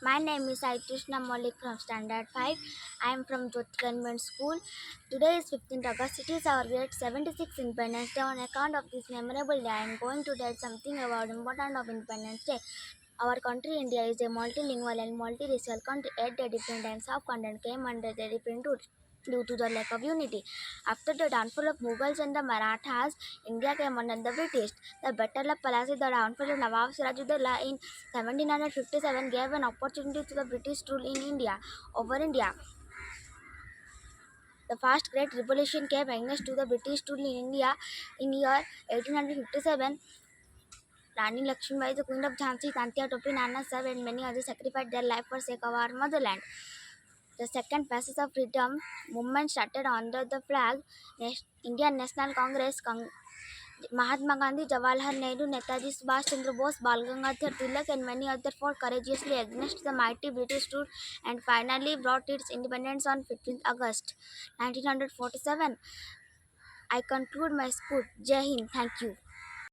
My name is Aitrishna Malik from Standard 5. I am from Jyoti Convent School. Today is 15th August. It is our grade 76 Independence Day. On account of this memorable day, I am going to tell something about important of Independence Day. Our country, India, is a multilingual and multiracial country. Yet the different types of content came under the different roots due to the lack of unity. After the downfall of Mughals and the Marathas, India came under the British. The Battle of Plassey, the downfall of Nawab Sirajuddaulah in 1757 gave an opportunity to the British to rule in India over India. The first Great Revolution came against to the British to rule in India in year 1857. Rani Lakshmibai, the Queen of Jhansi, Tantia Topi, Nana Sahib, and many others sacrificed their life for sake of our motherland. The second Passage of Freedom movement started under the flag Indian National Congress. Mahatma Gandhi, Jawaharlal Nehru, Netaji Subhash Chandra Bose, Bal Gangadhar Tilak, and many others fought courageously against the mighty British rule and finally brought its independence on 15th August 1947. I conclude my speech. Jai Hind. Thank you.